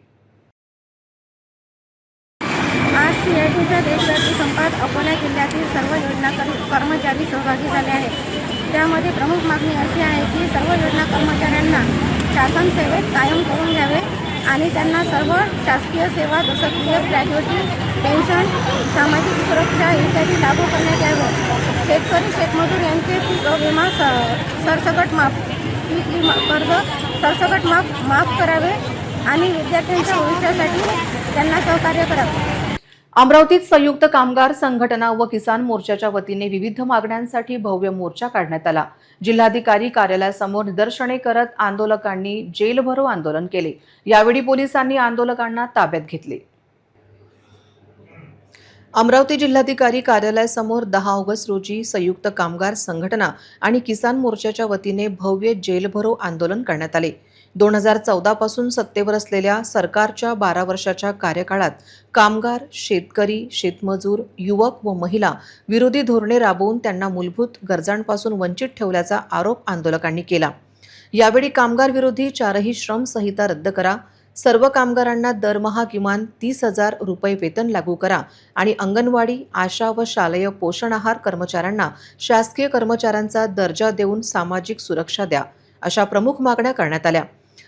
आज CITच्या देशव्यापी संपात अकोला जिल्ह्यातील सर्व योजना कर्मचारी सहभागी झाले आहेत. त्यामध्ये प्रमुख मागणी अशी आहे की सर्व योजना कर्मचाऱ्यांना शासन सेवेत कायम करून घ्यावे आणि त्यांना सर्व शासकीय सेवा जसं PF, ग्रॅज्युएटी, पेन्शन, सामाजिक सुरक्षा इत्यादी लागू करण्यात यावे. शेतकरी शेतमजूर यांचे पीक विमा सरसकट कर्ज सरसकट माफ करावे आणि विद्यार्थ्यांच्या भविष्यासाठी त्यांना सहकार्य करावे. अमरावतीत संयुक्त कामगार संघटना व किसान मोर्चाच्या वतीने विविध मागण्यांसाठी भव्य मोर्चा काढण्यात आला. जिल्हाधिकारी कार्यालयासमोर निदर्शने करत आंदोलकांनी जेल भरो आंदोलन केले. यावेळी पोलिसांनी आंदोलकांना ताब्यात घेतले. अमरावती जिल्हाधिकारी कार्यालयासमोर 10 ऑगस्ट रोजी संयुक्त कामगार संघटना आणि किसान मोर्चाच्या वतीने भव्य जेल भरो आंदोलन करण्यात आले. 2014 पासून सत्तेवर असलेल्या सरकारच्या 12 वर्षाच्या कार्यकाळात कामगार, शेतकरी, शेतमजूर, युवक व महिला विरोधी धोरणे राबवून त्यांना मूलभूत गरजांपासून वंचित ठेवल्याचा आरोप आंदोलकांनी केला. यावेळी कामगार विरोधी 4ही श्रम संहिता रद्द करा, सर्व कामगारांना दरमहा किमान 30,000 रुपये वेतन लागू करा आणि अंगणवाडी, आशा व शालेय पोषण आहार कर्मचाऱ्यांना शासकीय कर्मचाऱ्यांचा दर्जा देऊन सामाजिक सुरक्षा द्या, अशा प्रमुख मागण्या करण्यात आल्या.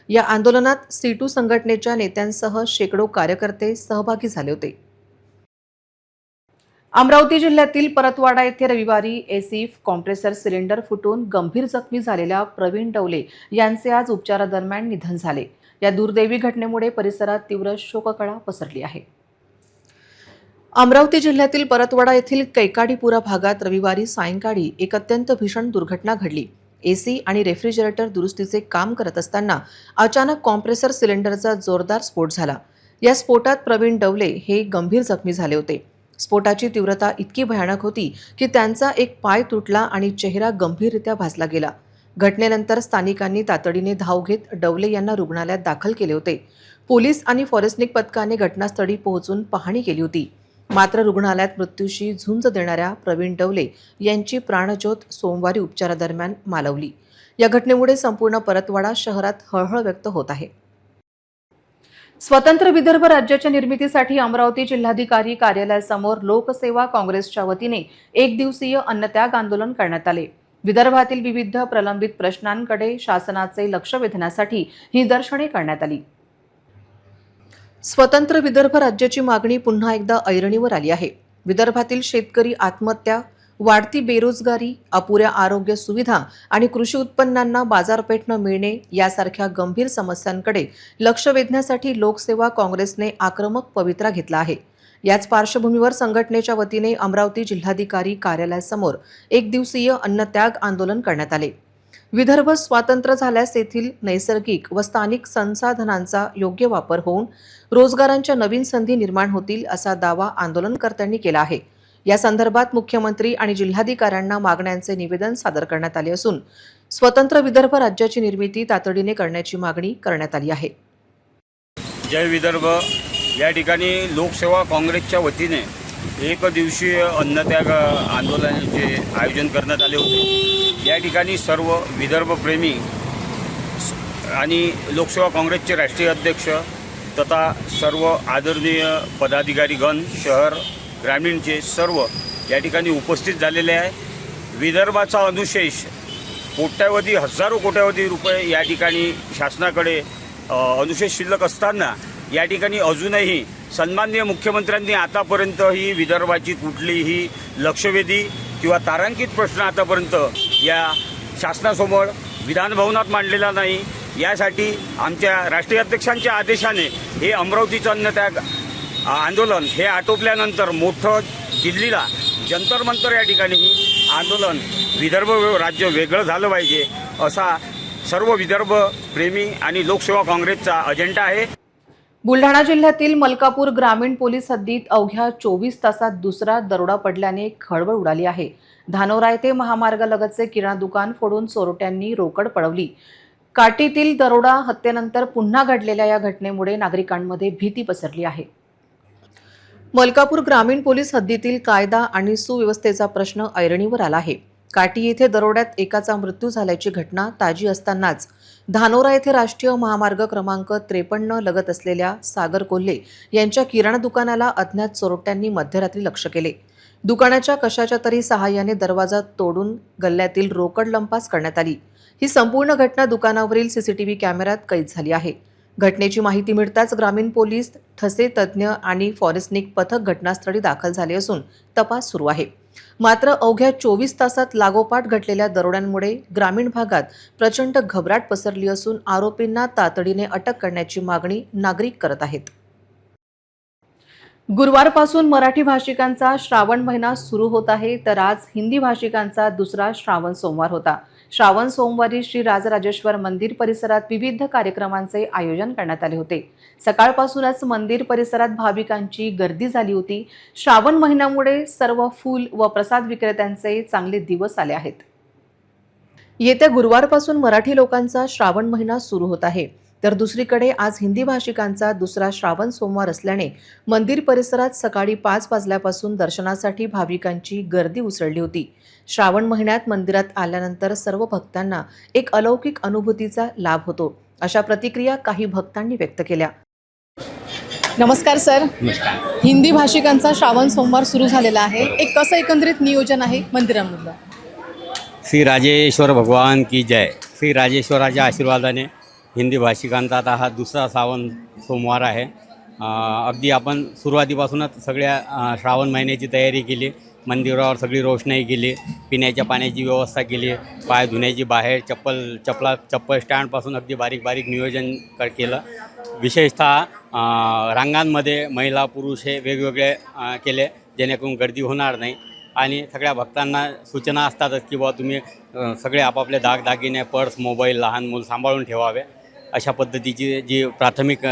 या आंदोलनात C2 संघटनेच्या नेत्यांसह शेकडो कार्यकर्ते सहभागी झाले होते. अमरावती जिल्ह्यातील परतवाडा येथे रविवारी एसिफ कॉम्प्रेसर सिलेंडर फुटून गंभीर जखमी झालेल्या प्रवीण डवले यांचे आज उपचारादरम्यान निधन झाले. या दुर्दैवी घटनेमुळे परिसरात तीव्र शोककळा पसरली आहे. अमरावती जिल्ह्यातील परतवाडा येथील कैकाडीपुरा भागात रविवारी सायंकाळी एक अत्यंत भीषण दुर्घटना घडली. एसी आणि रेफ्रिजरेटर दुरुस्तीचे काम करत असताना अचानक कॉम्प्रेसर सिलेंडरचा जोरदार स्फोट झाला. या स्फोटात प्रवीण डवले हे गंभीर जखमी झाले होते. स्फोटाची तीव्रता इतकी भयानक होती की त्यांचा एक पाय तुटला आणि चेहरा गंभीररित्या भाजला गेला. घटनेनंतर स्थानिकांनी तातडीने धाव घेत डवले यांना रुग्णालयात दाखल केले होते. पोलीस आणि फॉरेन्सिक पथकाने घटनास्थळी पोहोचून पाहणी केली होती. मात्र रुग्णालयात मृत्यूशी झुंज देणाऱ्या प्रवीण डवले यांची प्राणज्योत सोमवारी उपचारादरम्यान मालवली. या घटनेमुळे संपूर्ण परतवाडा शहरात हळहळ व्यक्त होत आहे. स्वतंत्र विदर्भ राज्याच्या निर्मितीसाठी अमरावती जिल्हाधिकारी कार्यालयासमोर लोकसेवा काँग्रेसच्या वतीने एक दिवसीय अन्नत्याग आंदोलन करण्यात आले. विदर्भातील विविध प्रलंबित प्रश्नांकडे शासनाचे लक्ष वेधण्यासाठी ही निदर्शने करण्यात आली. स्वतंत्र विदर्भ राज्याची मागणी पुन्हा एकदा ऐरणीवर आली आहे. विदर्भातील शेतकरी आत्महत्या, वाढती बेरोजगारी, अपुऱ्या आरोग्य सुविधा आणि कृषी उत्पन्नांना बाजारपेठ न मिळणे यासारख्या गंभीर समस्यांकडे लक्ष वेधण्यासाठी लोकसेवा काँग्रेसने आक्रमक पवित्रा घेतला आहे. याच पार्श्वभूमीवर संघटनेच्या वतीने अमरावती जिल्हाधिकारी कार्यालयासमोर एक दिवसीय अन्नत्याग आंदोलन करण्यात आले. विदर्भ स्वातंत्र्य झाल्यास येथील नैसर्गिक व स्थानिक संसाधनांचा योग्य वापर होऊन रोजगारांच्या नवीन संधी निर्माण होतील असा दावा आंदोलनकर्त्यांनी केला आहे. या संदर्भात मुख्यमंत्री आणि जिल्हाधिकाऱ्यांना मागण्यांचे निवेदन सादर करण्यात आले असून स्वतंत्र विदर्भ राज्याची निर्मिती तातडीने करण्याची मागणी करण्यात आली आहे. जय विदर्भ या ठिकाणी लोकसेवा काँग्रेसच्या वतीने एक दिवसीय अन्नत्याग आंदोलनाचे आयोजन करण्यात आले होते. या ठिकाणी सर्व विदर्भप्रेमी आणि लोकसेवा काँग्रेसचे राष्ट्रीय अध्यक्ष तथा सर्व आदरणीय पदाधिकारीगण शहर ग्रामीणचे सर्व या ठिकाणी उपस्थित झालेले आहे. विदर्भाचा अनुशेष कोट्यावधी हजारो कोट्यावधी रुपये या ठिकाणी शासनाकडे अनुशेष शिल्लक असताना या ठिकाणी अजूनही सन्माननीय मुख्यमंत्र्यांनी आतापर्यंत ही विदर्भाची कुठलीही लक्षवेधी किंवा तारांकित प्रश्न आतापर्यंत या शासनासमोर विधानभवनात मांडलेला नाही. यासाठी आमच्या राष्ट्रीय अध्यक्षांच्या आदेशाने हे अमरावतीचं अन्नत्याग आंदोलन हे आटोपल्यानंतर मोठं दिल्लीला जंतर मंतर या ठिकाणी आंदोलन विदर्भ राज्य वेगळं झालं पाहिजे असा सर्व विदर्भ प्रेमी आणि लोकसेवा काँग्रेसचा अजेंडा आहे. बुलढाणा जिल्ह्यातील मलकापूर ग्रामीण पोलीस हद्दीत अवघ्या 24 तासात दुसरा दरोडा पडल्याने खळबळ उडाली आहे. धानोरा येथे महामार्गालगतचे किराणा दुकान फोडून चोरट्यांनी रोकड पळवली. काटीतील दरोडा हत्येनंतर पुन्हा घडलेल्या या घटनेमुळे नागरिकांमध्ये भीती पसरली आहे. मलकापूर ग्रामीण पोलीस हद्दीतील कायदा आणि सुव्यवस्थेचा प्रश्न ऐरणीवर आला आहे. काटी येथे दरोड्यात एकाचा मृत्यू झाल्याची घटना ताजी असतानाच धानोरा येथे राष्ट्रीय महामार्ग क्रमांक 53 लगत असलेल्या सागर कोल्हे यांच्या किराणा दुकानाला अज्ञात चोरट्यांनी मध्यरात्री लक्ष्य केले. दुकानाच्या कशाच्या तरी सहाय्याने दरवाजा तोडून गल्ल्यातील रोकड लंपास करण्यात आली. ही संपूर्ण घटना दुकानावरील सीसीटीव्ही कॅमेऱ्यात कैद झाली आहे. घटनेची माहिती मिळताच ग्रामीण पोलीस, ठसे तज्ज्ञ आणि फॉरेन्सिक पथक घटनास्थळी दाखल झाले असून तपास सुरू आहे. मात्र अवघ्या 24 तासात लागोपाठ घडलेल्या दरोड्यांमुळे ग्रामीण भागात प्रचंड घबराट पसरली असून आरोपींना तातडीने अटक करण्याची मागणी नागरिक करत आहेत. गुरुवारपासून मराठी भाषिकांचा श्रावण महिना सुरू होत आहे, तर आज हिंदी भाषिकांचा दुसरा श्रावण सोमवार होता. श्रावण सोमवारी श्री राजराजेश्वर मंदिर परिसरात विविध कार्यक्रमांचे आयोजन करण्यात आले होते. सकाळपासूनच मंदिर परिसरात भाविकांची गर्दी झाली होती. श्रावण महिन्यामुळे सर्व फूल व प्रसाद विक्रेत्यांचे चांगले दिवस आले आहेत. येत्या गुरुवारपासून मराठी लोकांचा श्रावण महिना सुरू होत आहे, तर दुसरीकडे आज हिंदी भाषिकांचा दुसरा श्रावण सोमवार असल्याने मंदिर परिसरात सकाळी 5 वाजल्यापासून दर्शनासाठी भाविकांची गर्दी उसळली होती. श्रावण महिन्यात मंदिरात आल्यानंतर सर्व भक्तांना एक अलौकिक अनुभूतीचा लाभ होतो, अशा प्रतिक्रिया काही भक्तांनी व्यक्त केल्या. नमस्कार सर. हिंदी भाषिकांचा श्रावण सोमवार सुरू झालेला आहे. एक कसं एकंदरीत नियोजन आहे मंदिरामधलं? श्री राजेश्वर भगवान की जय. श्री राजेश्वराच्या आशीर्वादाने हिंदी भाषिकांचा आता हा दुसरा श्रावण सोमवार आहे. अगदी आपण सुरुवातीपासूनच सगळ्या श्रावण महिन्याची तयारी केली. मंदिरावर सगळी रोषणाई केली, पिण्याच्या पाण्याची व्यवस्था केली, पाय धुण्याची बाहेर चप्पल स्टँडपासून अगदी बारीक बारीक नियोजन केलं. विशेषतः रांगांमध्ये महिला पुरुष हे वेगवेगळे केले, जेणेकरून गर्दी होणार नाही. आणि सगळ्या भक्तांना सूचना असतातच की बाबा तुम्ही सगळे आपापले दागदागिने, पर्स, मोबाईल, लहान मूल सांभाळून ठेवावे. अशा पद्धतीची जी प्राथमिक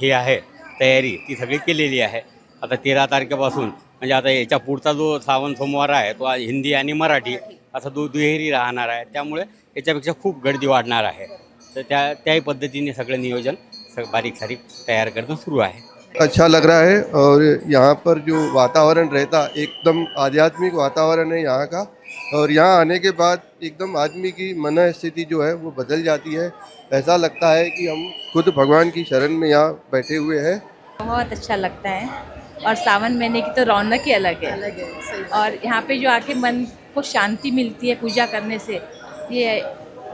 हे आहे तयारी ती सगळी केलेली आहे. आता 13 तारखेपासून म्हणजे आता याच्या पुढचा जो श्रावण सोमवार आहे तो हिंदी आणि मराठी असं दुहेरी राहणार आहे. त्यामुळे याच्यापेक्षा खूप गर्दी वाढणार आहे. तर त्याही पद्धतीने सगळं नियोजन बारीक सारीक तयार करणं सुरू आहे. अच्छा लग रहा है और यहाँ पर जो वातावरण रहता एकदम आध्यात्मिक वातावरण है यहाँ का, और यहाँ आने के बाद एकदम आदमी की मन स्थिति जो है वो बदल जाती है. ऐसा लगता है कि हम खुद भगवान की शरण में यहाँ बैठे हुए हैं. बहुत अच्छा लगता है और सावन महीने की तो रौनक ही अलग है. और यहाँ पे जो आके मन को शांति मिलती है पूजा करने से, ये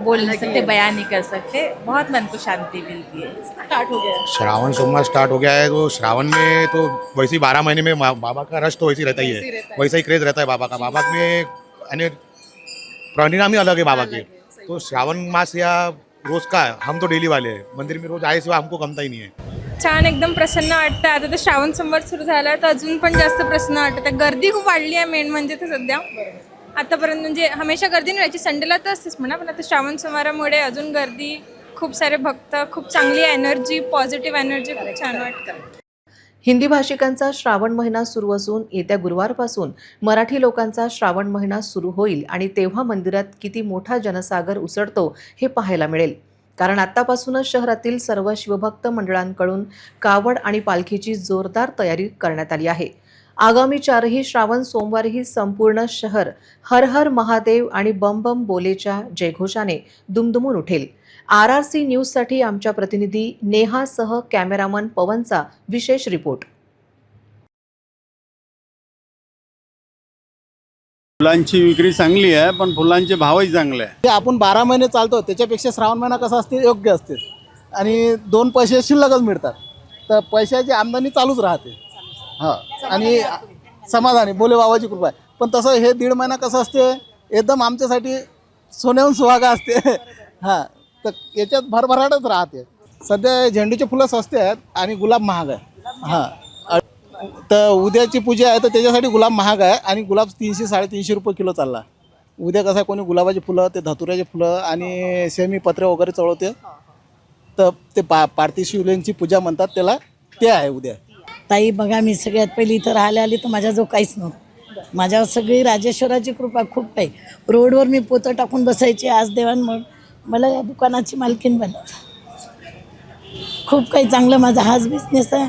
बोल नहीं सकते, बयान नहीं कर सकते. बहुत मन को शांति मिलती है. स्टार्ट हो गया. श्रावण सोमवार स्टार्ट हो गया है. तो श्रावण में तो वैसे ही 12 महीने में बाबा का रश तो वैसे ही रहता ही है, वैसा ही क्रेज रहता है बाबा का. बाबा में यानी परिणाम ही अलग है बाबा के. तो श्रावण मास या रोज का हम तो डेली वाले हैं, मंदिर में रोज आए सिवाय हमको गमता ही नहीं है. छान, एकदम प्रसन्न वाटतं. आता तर श्रावण सोमवार सुरू झाला तर अजून पण जास्त प्रसन्न वाटतं. गर्दी खूप वाढली आहे मेन म्हणजे ते सध्या. आतापर्यंत म्हणजे हमेशा गर्दी नाही व्हायची, संडेला तर असतेच म्हणा, पण आता श्रावण सोमवारामुळे अजून गर्दी, खूप सारे भक्त, खूप चांगली एनर्जी, पॉझिटिव्ह एनर्जी, खूप छान वाटतं. हिंदी भाषिकांचा श्रावण महिना सुरू असून येत्या गुरुवारपासून मराठी लोकांचा श्रावण महिना सुरू होईल आणि तेव्हा मंदिरात किती मोठा जनसागर उसळतो हे पाहायला मिळेल. कारण आत्तापासूनच शहरातील सर्व शिवभक्त मंडळांकडून कावड आणि पालखीची जोरदार तयारी करण्यात आली आहे. आगामी 4ही श्रावण सोमवारीही संपूर्ण शहर हर हर महादेव आणि बम बम बोलेच्या जयघोषाने दुमदुमून उठेल. RRC न्यूजसाठी आमच्या प्रतिनिधी नेहासह कॅमेरामन पवनचा विशेष रिपोर्ट. फुलांची विक्री चांगली आहे, पण फुलांचे भावही चांगले आहे. आपण 12 महिने चालतो, त्याच्यापेक्षा श्रावण महिना कसा असते योग्य असते आणि 2 पैसे शिल्लकच मिळतात, तर पैशाची आमदानी चालूच राहते. हां, आणि समाधानी बोले बाबाची कृपा आहे. पण तसं हे 1.5 महिना कसं असते एकदम आमच्यासाठी सोन्याहून सुहागा असते. हां, तर याच्यात भरभराटच राहते. सध्या झेंडूचे फुलं स्वस्त आहेत आणि गुलाब महाग आहे. हां, तर उद्याची पूजा आहे तर त्याच्यासाठी गुलाब महाग आहे आणि गुलाब 300-350 रुपये किलो चालला. उद्या कसं आहे, कोणी गुलाबाची फुलं, ते धतुऱ्याचे फुलं आणि सेमी पत्रे वगैरे चढवते, तर ते पार्थिव शिवलिंगची पूजा म्हणतात त्याला, ते आहे उद्या. ताई बघा, मी सगळ्यात पहिली इथं राहायला आली तर माझ्याजवळ काहीच नव्हतं. माझ्यावर सगळी राजेश्वराची कृपा खूप काही. रोडवर मी पोतं टाकून बसायची, आज देवान मग मला या दुकानाची मालकीण बनवलं. खूप काही चांगलं. माझा हाच बिझनेस आहे.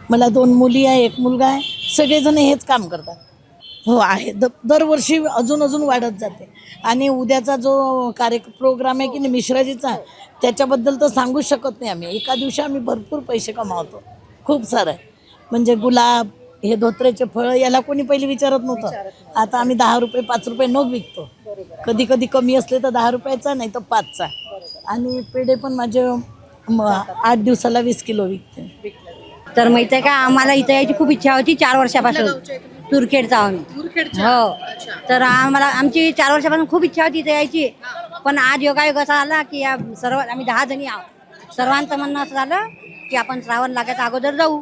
मला 2 मुली आहे, 1 मुलगा आहे. सगळेजण हेच काम करतात. हो आहे, दरवर्षी अजून वाढत जाते. आणि उद्याचा जो प्रोग्राम आहे की नाही मिश्राजीचा, त्याच्याबद्दल तर सांगू शकत नाही आम्ही. एका दिवशी आम्ही भरपूर पैसे कमावतो, खूप सारं आहे. म्हणजे गुलाब, हे धोत्र्याचे फळं, याला कोणी पहिले विचारत नव्हतं. आता आम्ही 10 रुपये 5 रुपये नोट विकतो. कधी कधी कमी असले तर 10 रुपयाचा, नाही तर 5चा. आणि पेढे पण माझे 8 दिवसाला 20 किलो विकते. तर माहिती आहे का, आम्हाला इथं यायची खूप इच्छा होती 4 वर्षापासून. तुरखेडचा आम्ही. हो, तर आम्हाला आमची 4 वर्षापासून खूप इच्छा होती इथं यायची. पण आज योगायोग असा आला की आम्ही 10 जणी आहोत. सर्वांचं म्हणणं असं झालं की आपण श्रावण लागायच्या अगोदर जाऊ.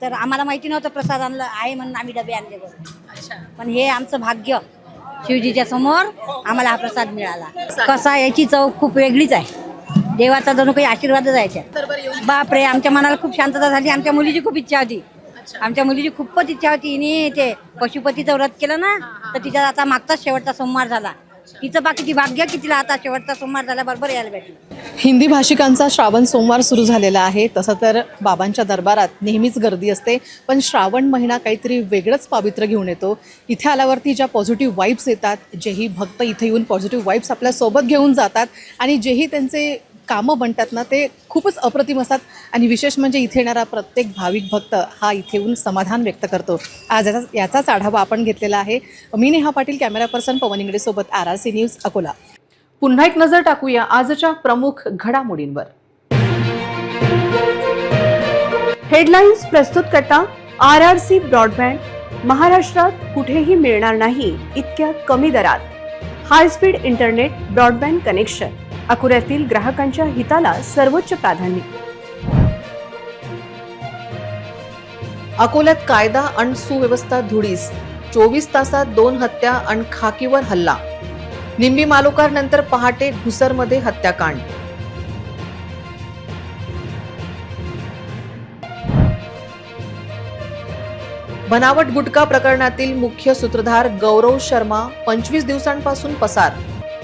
तर आम्हाला माहिती नव्हतं प्रसाद आणलं आहे म्हणून आम्ही डबे आणले बरं. पण हे आमचं भाग्य, शिवजीच्या समोर आम्हाला हा प्रसाद मिळाला. कसा याची चव खूप वेगळीच आहे. देवाचा जणू काही आशीर्वादच आहे त्यात. बापरे, आमच्या मनाला खूप शांतता झाली. आमच्या मुलीची खूप इच्छा होती. आमच्या मुलीची खूपच इच्छा होती. हिने ते पशुपतीचं व्रत केलं ना, तर तिचा आता मागचाच शेवटचा सोमवार झाला. तिचं बाकीची भाग्य की तिला आता शेवटचा सोमवार झाल्याबरोबर यायला भेटलं. हिंदी भाषिकांचा श्रावण सोमवार सुरू झालेला आहे. तसं तर बाबांच्या दरबारात नेहमीच गर्दी असते, पण श्रावण महिना काहीतरी वेगळंच पावित्र्य घेऊन येतो. इथे आल्यावरती ज्या पॉझिटिव्ह वाईब्स येतात, जेही भक्त इथे येऊन पॉझिटिव्ह वाईब्स आपल्यासोबत घेऊन जातात आणि जेही त्यांचे कामं बनतात ना, ते खूपच अप्रतिम असतात. आणि विशेष म्हणजे इथे येणारा प्रत्येक भाविक भक्त हा इथे येऊन समाधान व्यक्त करतो. आज याचाच आढावा आपण घेतलेला आहे. मी नेहा पाटील, कॅमेरा पर्सन पवन इंगडेसोबत RRC न्यूज अकोला. पुन्हा एक नजर टाकूया आजच्या प्रमुख घडामोडींवर. हेडलाईन्स प्रस्तुत करता RRC ब्रॉडबँड. महाराष्ट्रात कुठेही मिळणार नाही इतक्या कमी दरात high speed internet broadband connection. अकोल्यातील ग्राहकांच्या हिताला सर्वोच्च प्राधान्य. अकोल्यात कायदा आणि सुव्यवस्था धुळीस. 24 तासात 2 हत्या आणि खाकीवर हल्ला. निंबी मालोकार नंतर पहाटे घुसरमध्ये हत्याकांड. बनावट गुटखा प्रकरणातील मुख्य सूत्रधार गौरव शर्मा 25 दिवसांपासून पसार.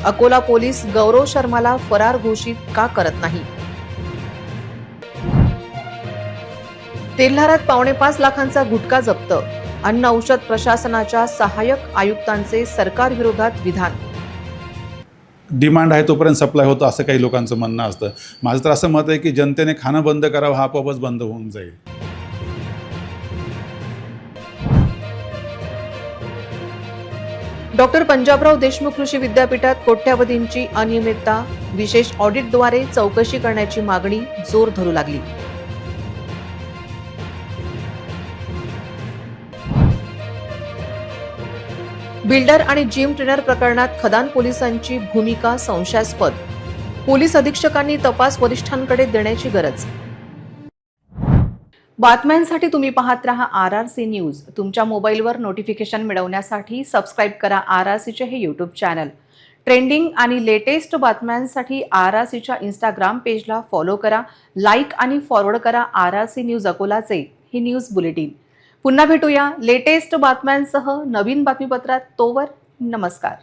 अकोला पोलीस गौरव शर्माला फरार घोषित का करत नाही? तेल्हारात 5.25 लाखांचा गुटखा जप्त. अन्न औषध प्रशासनाच्या सहाय्यक आयुक्तांचे सरकार विरोधात विधान. डिमांड आहे तोपर्यंत सप्लाय होतो असं काही लोकांचं म्हणणं असतं. माझं तर असं मत आहे की जनतेने खाणं बंद करावं, हा आपोआपच बंद होऊन जाईल. डॉक्टर पंजाबराव देशमुख कृषी विद्यापीठात कोट्यावधींची अनियमितता. विशेष ऑडिटद्वारे चौकशी करण्याची मागणी जोर धरू लागली. बिल्डर आणि जिम ट्रेनर प्रकरणात खदान पोलिसांची भूमिका संशयास्पद. पोलीस अधीक्षकांनी तपास वरिष्ठांकडे देण्याची गरज. बातम्यांसाठी तुम्ही पाहत रहा RRC न्यूज. तुमच्या मोबाईलवर नोटिफिकेशन मिळवण्यासाठी सबस्क्राईब करा RRCचे हे यूट्यूब चॅनल. ट्रेंडिंग आणि लेटेस्ट बातम्यांसाठी RRCच्या इंस्टाग्राम पेजला फॉलो करा, लाईक आणि फॉरवर्ड करा RRC न्यूज अकोलाचे हे न्यूज बुलेटिन. पुन्हा भेटूया लेटेस्ट बातम्यांसह नवीन बातमीपत्रात. तोवर नमस्कार.